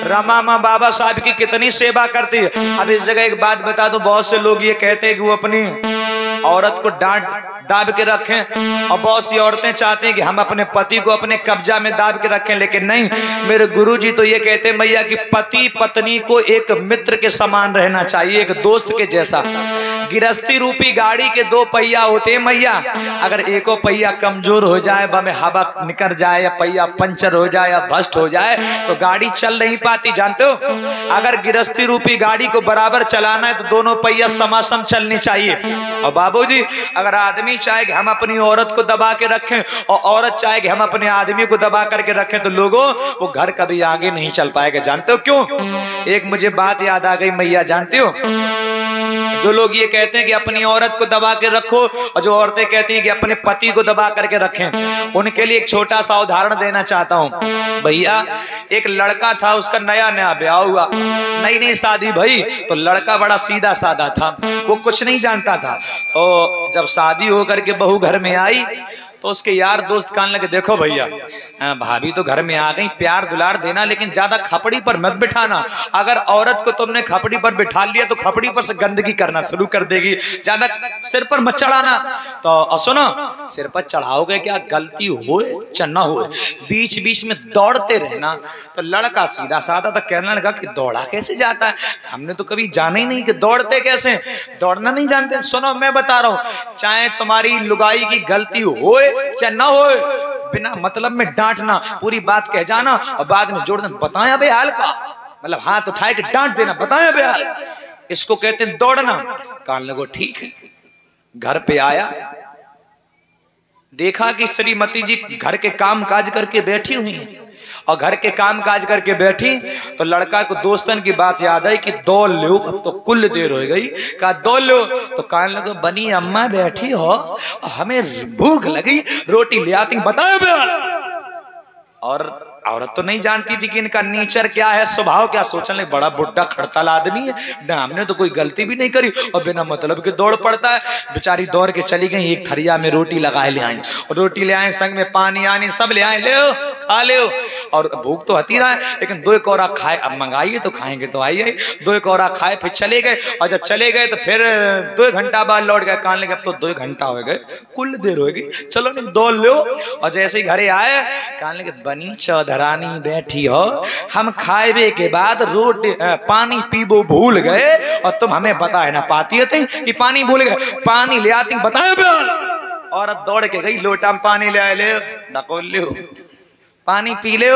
रमा माँ बाबा साहब की कितनी सेवा करती है। अब इस जगह एक बात बता दो, बहुत से लोग ये कहते हैं कि वो अपनी औरत को डांट दाब के रखें, और बहुत सी औरतें चाहती हैं कि हम अपने पति को अपने कब्जा में दाब के रखें, लेकिन नहीं, मेरे गुरुजी तो ये कहते हैं मैया कि पति पत्नी को एक मित्र के समान रहना चाहिए, एक दोस्त के जैसा। गिरस्ती रूपी गाड़ी के दो पहिया होते हैं मैया, अगर एको पहिया कमजोर हो जाए, बमे हवा निकल जाए, या पहिया पंचर हो जाए या भ्रष्ट हो जाए तो गाड़ी चल नहीं पाती, जानते हो। अगर गिरस्ती रूपी गाड़ी को बराबर चलाना है तो दोनों पहिया समासम चलनी चाहिए। और बाबूजी, अगर आदमी चाहे कि हम अपनी औरत को दबा के रखें और औरत चाहे कि हम अपने आदमी को दबा करके रखें, तो लोगों वो घर कभी आगे नहीं चल पाएगा। जानते हो क्यों? एक मुझे बात याद आ गई मैया, जानते हो, जो लोग ये कहते हैं कि अपनी औरत को दबा के रखो, और जो औरतें कहती हैं कि अपने पति को दबा करके रखें, उनके लिए एक छोटा सा उदाहरण देना चाहता हूँ। भैया, एक लड़का था, उसका नया नया ब्याह हुआ, नई नई शादी भई, तो लड़का बड़ा सीधा साधा था, वो कुछ नहीं जानता था। तो जब शादी होकर के बहू घर में आई तो उसके यार दोस्त कहने लगे, देखो भैया, भाभी तो घर में आ गई, प्यार दुलार देना, लेकिन ज्यादा खपड़ी पर मत बिठाना। अगर औरत को तुमने खपड़ी पर बिठा लिया तो खपड़ी पर से गंदगी करना शुरू कर देगी, ज्यादा सिर पर मत चढ़ाना। तो सुनो, सिर पर चढ़ाओगे क्या, गलती हो चन्ना हो, बीच बीच में दौड़ते रहना। तो लड़का सीधा साधा तो कहने लगा कि दौड़ा कैसे जाता है, हमने तो कभी जाना ही नहीं कि दौड़ते कैसे, दौड़ना नहीं जानते। सुनो, मैं बता रहा हूँ, चाहे तुम्हारी लुगाई की गलती हो चाहे ना हो, बिना मतलब में डांटना, पूरी बात कह जाना और बाद में जोड़ देना, बताया बे हाल का, मतलब हाथ उठाए के डांट देना, बताया बे हाल, इसको कहते हैं दौड़ना। कान लगो ठीक है। घर पे आया, देखा कि श्रीमती जी घर के काम काज करके बैठी हुई हैं, और घर के काम काज करके बैठी तो लड़का को दोस्तन की बात याद आई कि दौड़ लो, अब तो कुल देर हो गई। कहा दौड़ लो, तो कहने लगे, बनी अम्मा बैठी हो, हमें भूख लगी, रोटी ले आती, बताओ बेल। और औरत तो नहीं जानती थी कि इनका नेचर क्या है, स्वभाव क्या। सोचने लगे, बड़ा बुड्ढा खड़ताल आदमी है ना, हमने तो कोई गलती भी नहीं करी, और बिना मतलब के दौड़ पड़ता है। बेचारी दौड़ के चली गई, एक थरिया में रोटी लगाए ले आई, और रोटी ले आए, संग में पानी आनी सब ले आए, ले खा ले। और भूख तो हती रहा है, लेकिन दो कौरा खाए, अब मंगाइए तो खाएंगे तो आइए, दो कौरा खाए, फिर चले गए। और जब चले गए तो फिर 2 घंटा बाद लौट गए, कहने लगे अब तो 2 घंटा हो गए, कुल देर हो गई, चलो नहीं दौड़ लो। और जैसे ही घरे आए, कहने लगे, बनी चौधरानी बैठी हो, हम खाए के बाद रोटी पानी पीबो भूल गए, और तुम हमें बताए ना पाती थी कि पानी भूल गए, पानी ले आती, बताए बेल। औरत दौड़ के गई, लोटा में पानी ले आए, ले डकोल ले, पानी पी ले,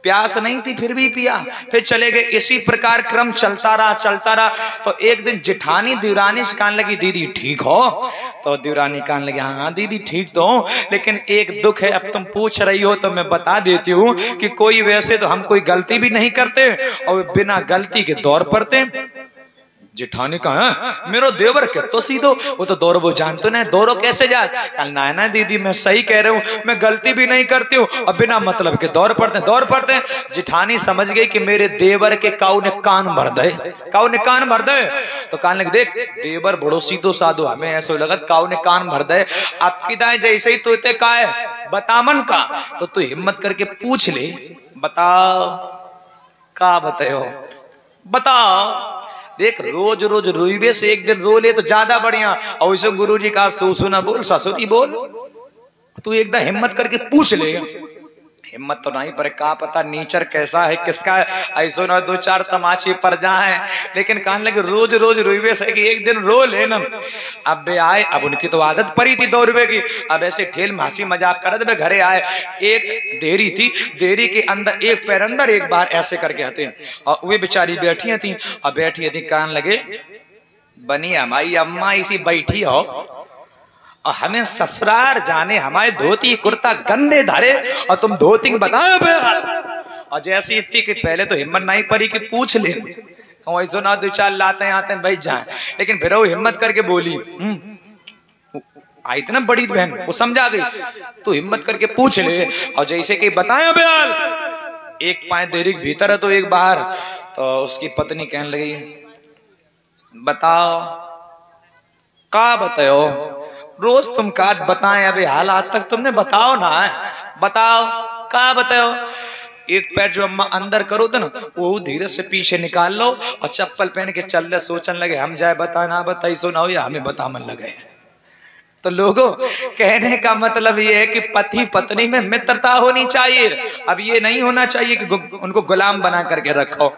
प्यास नहीं थी फिर भी पिया, फिर चले गए। इसी प्रकार क्रम चलता रहा। तो एक दिन जेठानी देवरानी से कहने लगी, दीदी ठीक हो? तो देवरानी कहने लगी, हाँ दीदी ठीक तो हूँ, लेकिन एक दुख है, अब तुम पूछ रही हो तो मैं बता देती हूँ कि कोई वैसे तो हम कोई गलती भी नहीं करते, और बिना गलती के दौड़ पड़ते। जेठानी का है, मेरा देवर के तो सीधो, वो तो दौड़ो, वो जानते ना दौड़ो कैसे जाए। कल ना दीदी मैं सही कह रही हूँ, मैं गलती भी नहीं करती हूँ, और बिना मतलब के दौड़ पड़ते हैं। जेठानी समझ गई कि मेरे देवर के काऊ ने कान भर दे, तो कान लगे, देख देवर बड़ो सीधो साधो, हमें ऐसा लगा काऊ ने कान भर दे। आपकी दाएं जैसे ही तो का है बतामन का, तो तू हिम्मत करके पूछ ले, बताओ का बताओ, बताओ। देख रोज रोज रोइबे से एक दिन रो ले तो ज्यादा बढ़िया। और वैसे गुरुजी का सुना बोल, ससुरी बोल, तू एकदम हिम्मत करके पूछ ले। हिम्मत तो नहीं, पर क्या पता नेचर कैसा है किसका है, ऐसो ना 2-4 तमाचे पर जाए। लेकिन कहने लगे, रोज रोज रोइबे से कि एक दिन रो ले ना। अब बे आए, अब उनकी तो आदत पड़ी थी दौड़वे की, अब ऐसे ठेल हंसी मजाक करत बे घरे आए। एक देरी थी, देरी के अंदर एक पैर अंदर एक बार ऐसे करके आते, और वे बेचारी बैठी थी, और बैठी थी, कहने लगे, बनी हमारी अम्मा इसी बैठी हो, और हमें ससुराल जाने, हमारे धोती कुर्ता गंदे धारे, और तुम धोती बताओ बे। और जैसी इतनी कि पहले तो हिम्मत नहीं पड़ी कि पूछ ले, ऐसो ना 2-4 लाते आते बैठ जाए, लेकिन फिर वो हिम्मत करके बोली, आई थी ना बड़ी बहन, वो समझा गई, तू हिम्मत करके पूछ ले। और जैसे कि बताया बयाल, एक पाए देरी के भीतर है तो एक बाहर। तो उसकी पत्नी कहने लगी, बताओ का बताओ, रोज तुम का बताएं, अभी हाल आज तक तुमने बताओ ना, बताओ का बताओ। एक पैर जो अम्मा अंदर करो तो ना वो धीरे से पीछे निकाल लो और चप्पल पहन के चल रहे, सोचने लगे हम जाए बता ना बताई सो ना हो या हमें बता मन लगे। तो लोगों कहने का मतलब ये है कि पति पत्नी में मित्रता होनी चाहिए। अब ये नहीं होना चाहिए कि उनको गुलाम बना करके रखो।